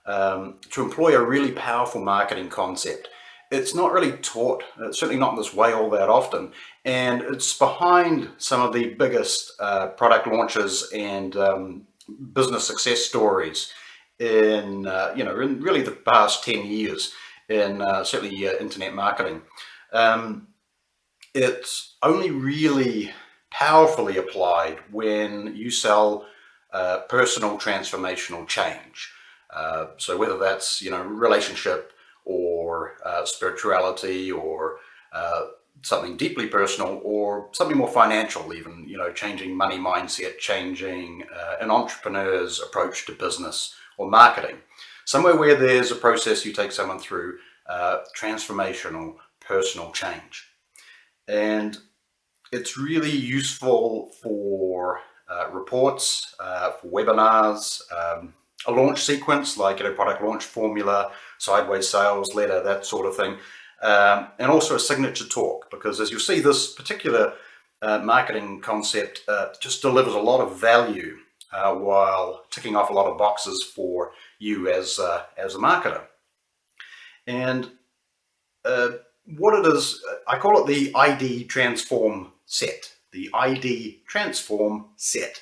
to employ a really powerful marketing concept. It's not really taught, certainly not in this way all that often, and it's behind some of the biggest product launches and business success stories in really the past 10 years in certainly internet marketing. Um, it's only really powerfully applied when you sell personal transformational change. So whether that's relationship or spirituality or something deeply personal or something more financial, even changing money mindset, changing an entrepreneur's approach to business or marketing. Somewhere where there's a process you take someone through transformational personal change. And it's really useful for reports, for webinars, a launch sequence like product launch formula, sideways sales letter, that sort of thing, and also a signature talk, because as you'll see, this particular marketing concept just delivers a lot of value while ticking off a lot of boxes for you as a marketer. And what it is, I call it the ID Transform Set. The ID Transform Set.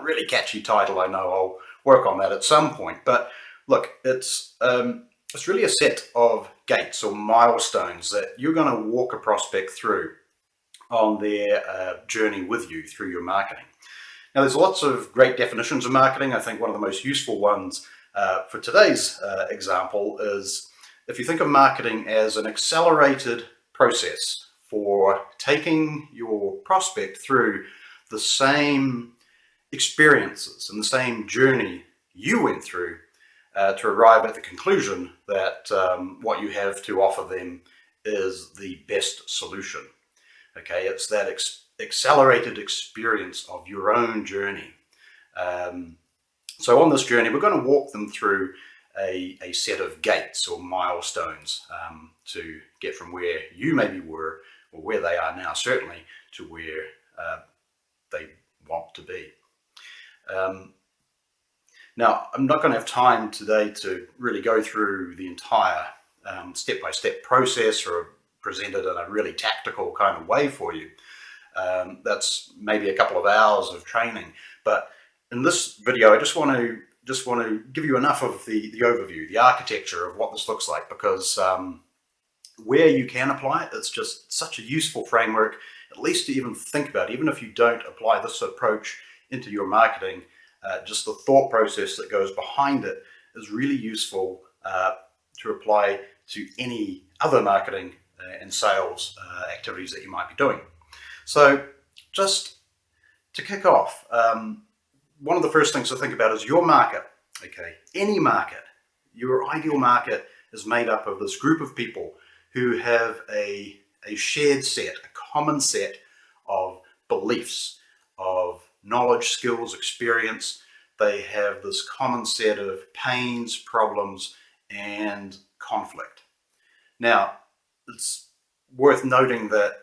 Really catchy title, I know. I'll work on that at some point. But look, it's really a set of gates or milestones that you're going to walk a prospect through on their journey with you through your marketing. Now, there's lots of great definitions of marketing. I think one of the most useful ones for today's example is if you think of marketing as an accelerated process for taking your prospect through the same experiences and the same journey you went through to arrive at the conclusion that what you have to offer them is the best solution. Okay, it's that accelerated experience of your own journey. So on this journey, we're going to walk them through a set of gates or milestones to get from where you maybe were or where they are now, certainly, to where they want to be. Now, I'm not going to have time today to really go through the entire step-by-step process or present it in a really tactical kind of way for you. That's maybe a couple of hours of training, but in this video, I just want to give you enough of the overview, the architecture of what this looks like, because where you can apply it, it's just such a useful framework, at least to even think about. Even if you don't apply this approach into your marketing, just the thought process that goes behind it is really useful to apply to any other marketing and sales activities that you might be doing. So just to kick off, one of the first things to think about is your market. Okay, any market, your ideal market is made up of this group of people who have a shared set, a common set of beliefs, of knowledge, skills, experience. They have this common set of pains, problems, and conflict. Now, it's worth noting that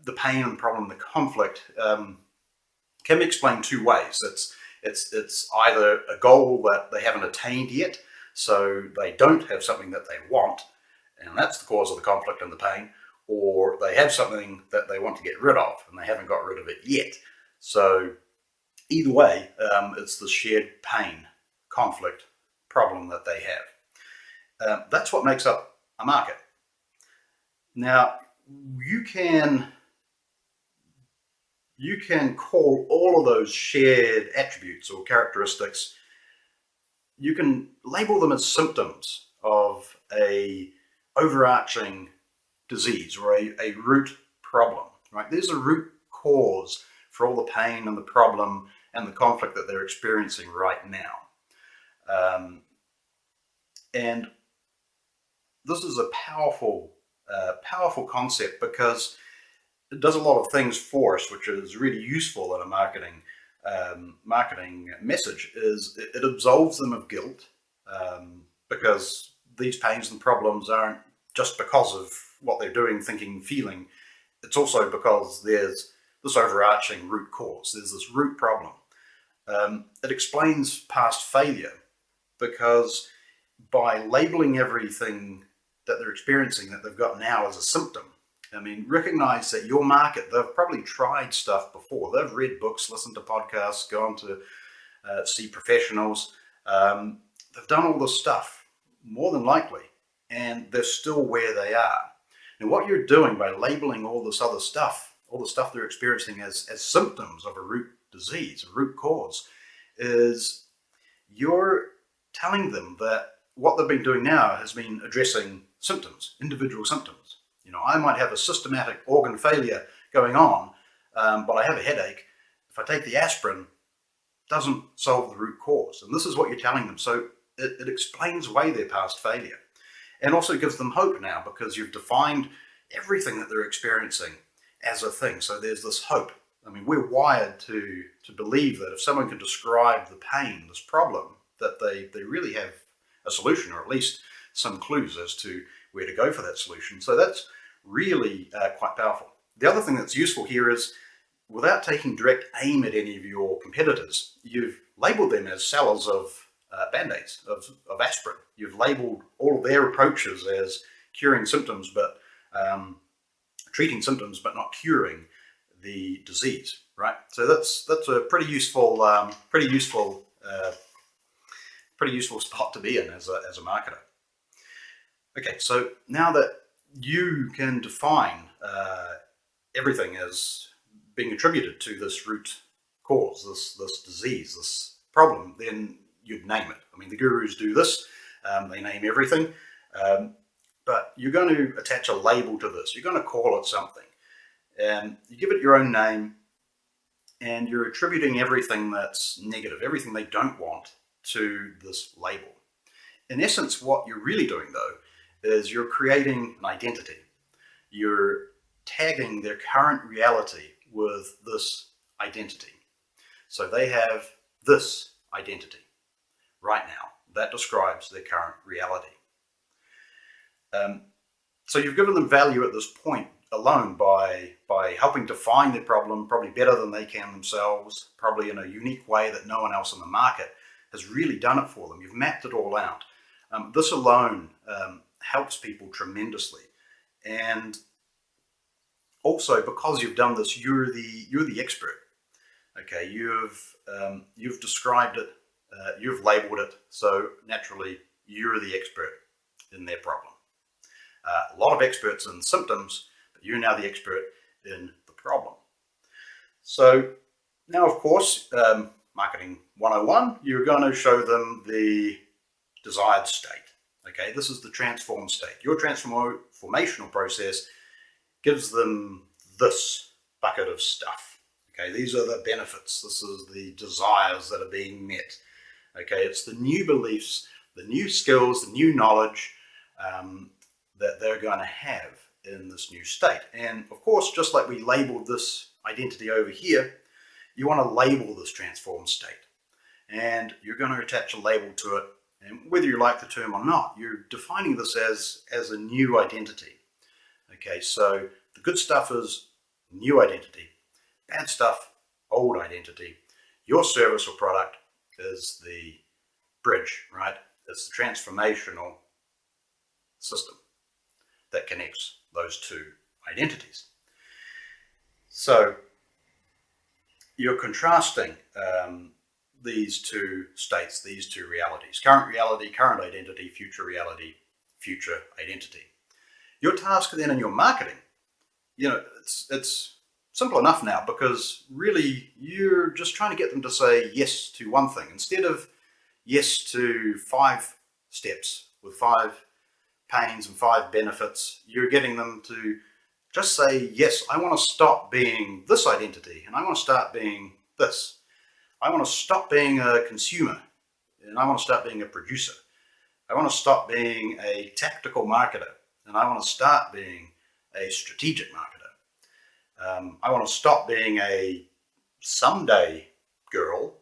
the pain and the problem, the conflict, can be explained two ways. It's either a goal that they haven't attained yet, so they don't have something that they want, and that's the cause of the conflict and the pain, or they have something that they want to get rid of, and they haven't got rid of it yet. So either way, it's the shared pain, conflict, problem that they have. That's what makes up a market. Now, you can call all of those shared attributes or characteristics, you can label them as symptoms of a overarching disease or a root problem, right? There's a root cause for all the pain and the problem and the conflict that they're experiencing right now. And this is a powerful concept because it does a lot of things for us, which is really useful in a marketing message. Is it absolves them of guilt, because these pains and problems aren't just because of what they're doing, thinking, feeling. It's also because there's this overarching root cause. There's this root problem. It explains past failure, because by labeling everything that they're experiencing that they've got now as a symptom. I mean, recognize that your market, they've probably tried stuff before. They've read books, listened to podcasts, gone to see professionals. They've done all this stuff, more than likely, and they're still where they are. And what you're doing by labeling all this other stuff, all the stuff they're experiencing as symptoms of a root disease, a root cause, is you're telling them that what they've been doing now has been addressing symptoms, individual symptoms. You know, I might have a systematic organ failure going on, but I have a headache. If I take the aspirin, doesn't solve the root cause. And this is what you're telling them. So it explains away their past failure and also gives them hope now because you've defined everything that they're experiencing as a thing. So there's this hope. I mean, we're wired to believe that if someone can describe the pain, this problem, that they really have a solution, or at least some clues as to where to go for that solution. So that's really quite powerful. The other thing that's useful here is, without taking direct aim at any of your competitors, you've labeled them as sellers of Band-Aids, of aspirin. You've labeled all of their approaches as curing symptoms, but treating symptoms, but not curing the disease, right? So that's a pretty useful spot to be in as a marketer. Okay, so now that you can define everything as being attributed to this root cause, this disease, this problem, then you'd name it. I mean, the gurus do this, they name everything, but you're going to attach a label to this. You're going to call it something. And you give it your own name, and you're attributing everything that's negative, everything they don't want, to this label. In essence, what you're really doing, though, is you're creating an identity. You're tagging their current reality with this identity. So they have this identity right now. That describes their current reality. So you've given them value at this point alone by helping define their problem probably better than they can themselves, probably in a unique way that no one else in the market has really done it for them. You've mapped it all out. This alone helps people tremendously. And also, because you've done this, you're the expert. Okay, you've described it, you've labeled it, so naturally you're the expert in their problem. A lot of experts in symptoms, but you're now the expert in the problem. So now, of course, marketing 101, you're going to show them the desired state. Okay, this is the transform state. Your transformational process gives them this bucket of stuff. Okay, these are the benefits. This is the desires that are being met. Okay, it's the new beliefs, the new skills, the new knowledge that they're going to have in this new state. And of course, just like we labeled this identity over here, you want to label this transformed state. And you're going to attach a label to it. And whether you like the term or not, you're defining this as a new identity. Okay, so the good stuff is new identity. Bad stuff, old identity. Your service or product is the bridge, right? It's the transformational system that connects those two identities. So you're contrasting these two states, these two realities: current reality, current identity; future reality, future identity. Your task then in your marketing, it's simple enough now, because really you're just trying to get them to say yes to one thing instead of yes to 5 steps with 5 pains and 5 benefits. You're getting them to just say, yes, I want to stop being this identity and I want to start being this. I want to stop being a consumer and I want to start being a producer. I want to stop being a tactical marketer and I want to start being a strategic marketer. I want to stop being a someday girl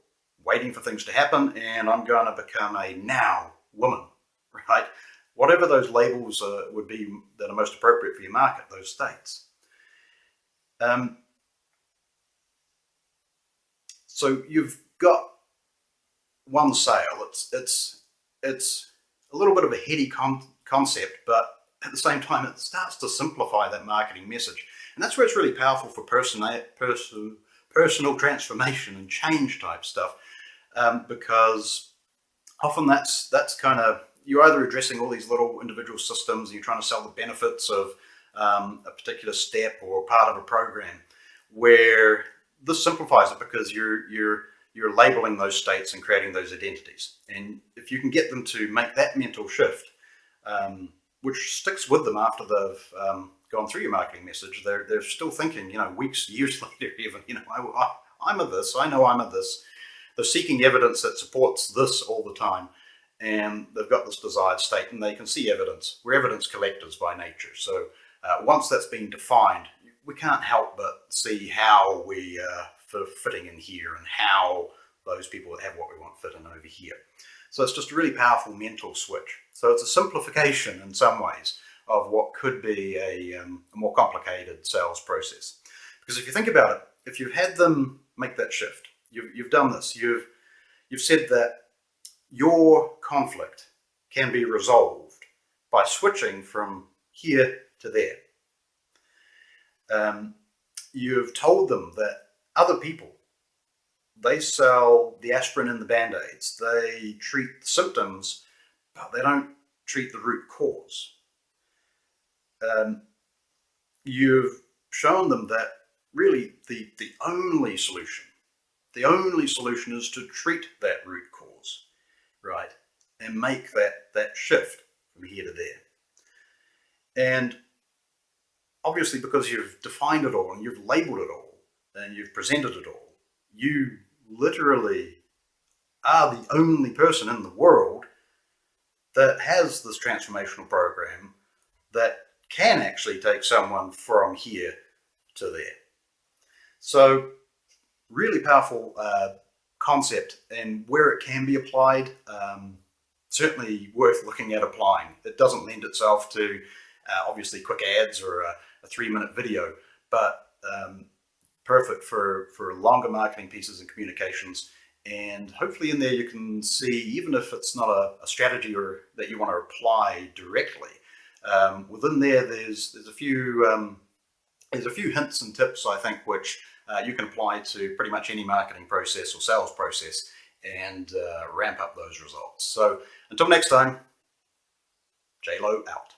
waiting for things to happen, and I'm going to become a now woman, right? Whatever those labels would be that are most appropriate for your market, those states. So you've got one sale. It's a little bit of a heady concept, but at the same time, it starts to simplify that marketing message. And that's where it's really powerful for personal transformation and change type stuff, because often that's kind of, you're either addressing all these little individual systems and you're trying to sell the benefits of a particular step or part of a program, where this simplifies it because you're labeling those states and creating those identities. And if you can get them to make that mental shift, which sticks with them after they've gone through your marketing message, they're still thinking, weeks, years later, even, I'm a this, I know I'm a this. They're seeking evidence that supports this all the time. And they've got this desired state and they can see evidence. We're evidence collectors by nature. So once that's been defined, we can't help but see how we fitting in here and how those people that have what we want fit in over here. So it's just a really powerful mental switch. So it's a simplification in some ways of what could be a more complicated sales process. Because if you think about it, if you've had them make that shift, you've done this, you've said that your conflict can be resolved by switching from here to there. You've told them that other people, they sell the aspirin and the band-aids. They treat the symptoms, but they don't treat the root cause. You've shown them that really the only solution is to treat that root cause, right? And make that shift from here to there. And obviously, because you've defined it all and you've labeled it all and you've presented it all, you literally are the only person in the world that has this transformational program that can actually take someone from here to there. So really powerful concept, and where it can be applied, certainly worth looking at applying. It doesn't lend itself to obviously quick ads or a 3-minute video, but perfect for longer marketing pieces and communications. And hopefully in there you can see, even if it's not a strategy or that you want to apply directly, within there there's a few hints and tips, I think, which you can apply to pretty much any marketing process or sales process and ramp up those results. So until next time, JLo out.